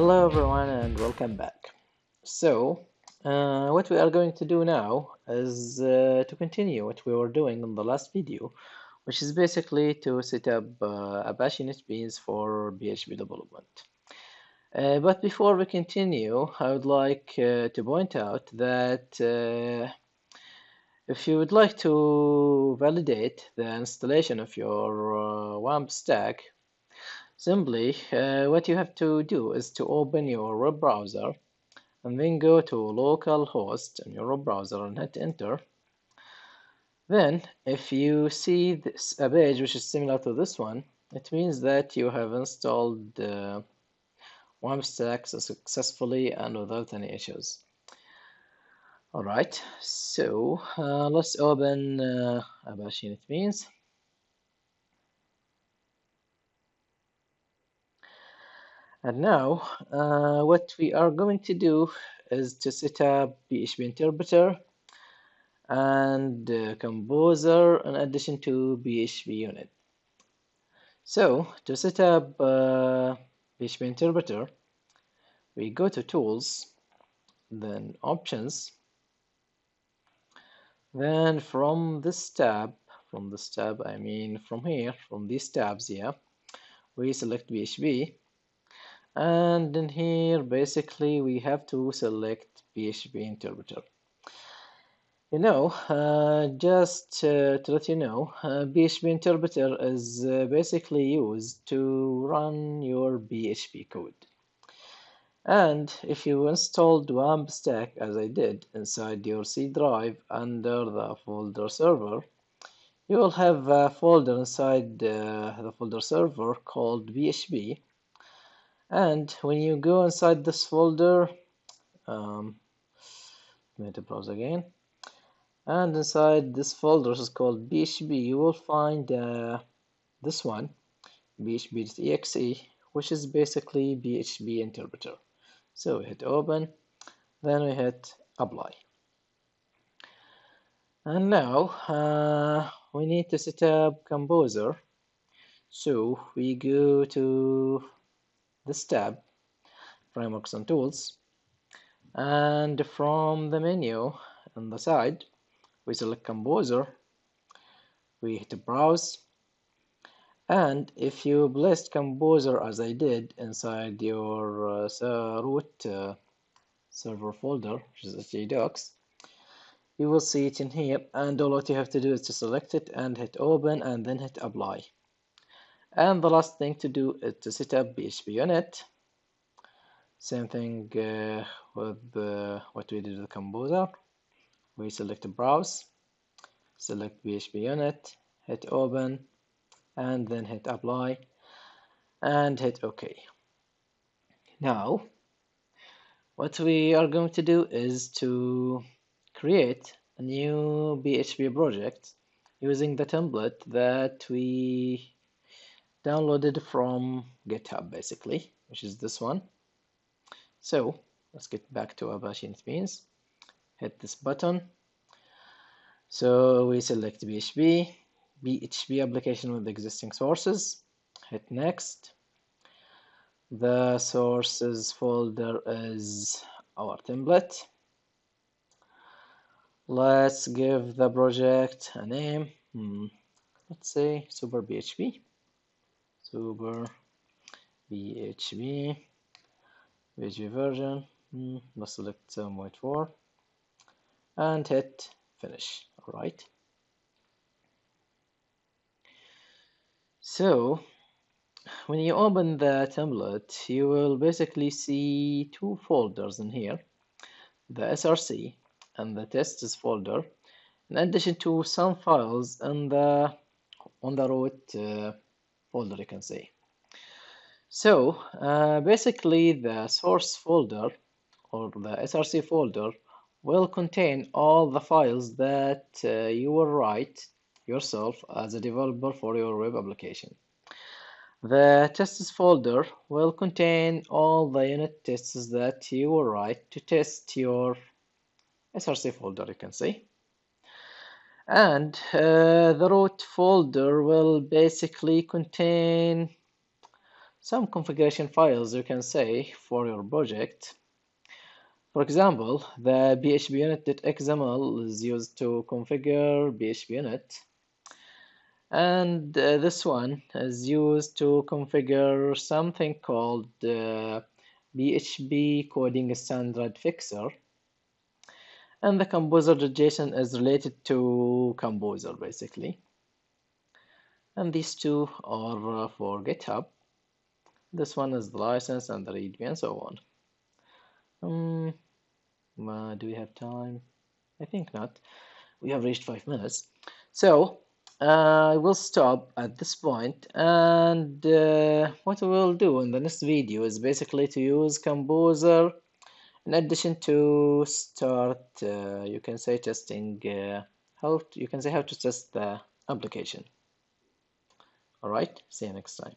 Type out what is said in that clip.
Hello everyone and welcome back. What we are going to do now is to continue what we were doing in the last video, which is basically to set up Apache NetBeans for PHP development. But before we continue, I would like to point out that if you would like to validate the installation of your WAMP stack, simply what you have to do is to open your web browser and then go to localhost in your web browser and hit enter. Then if you see a page which is similar to this one, it means that you have installed WAMP stack successfully and without any issues. Alright, so let's open Apache NetBeans. And now what we are going to do is to set up PHP interpreter and composer in addition to PHPUnit. So to set up PHP interpreter, we go to tools, then options, then from this tab I mean from here, from these tabs here, we select PHP, and in here basically we have to select PHP interpreter. Just to let you know, PHP interpreter is basically used to run your PHP code. And if you installed WAMP stack, as I did, inside your C drive under the folder server, you will have a folder inside the folder server called PHP. And when you go inside this folder, let me browse again. And inside this folder, which is called PHP, you will find this one, php.exe, which is basically PHP interpreter. So we hit open, then we hit apply. And now we need to set up composer. So we go to this tab, frameworks and tools, and from the menu on the side, we select composer, we hit browse, and if you placed composer as I did inside your root server folder, which is htdocs, you will see it in here, and all what you have to do is to select it and hit open and then hit apply. And the last thing to do is to set up PHPUnit. Same thing with what we did with composer. We select browse, select PHPUnit, hit open, and then hit apply and hit OK. Now what we are going to do is to create a new PHP project using the template that we downloaded from GitHub basically, which is this one. So let's get back to Apache NetBeans, hit this button. So we select PHP application with existing sources, hit next. The sources folder is our template. Let's give the project a name. Let's say Super PHP. Super PHP version. Let's select 7.4 and hit finish. All right. So when you open the template, you will basically see two folders in here, the src and the tests folder, in addition to some files on the root folder, you can say. So basically the source folder or the src folder will contain all the files that you will write yourself as a developer for your web application. The tests folder will contain all the unit tests that you will write to test your src folder, you can see. And the root folder will basically contain some configuration files you can say for your project. For example, the phpunit.xml is used to configure phpunit, and this one is used to configure something called PHP coding standard fixer, and the composer.json is related to composer basically, and these two are for GitHub. This one is the license and the readme and so on. Do we have time? I think not. We have reached 5 minutes. So I will stop at this point, and what we will do in the next video is basically to use Composer in addition to start, you can say testing, you can say how to test the application. All right, see you next time.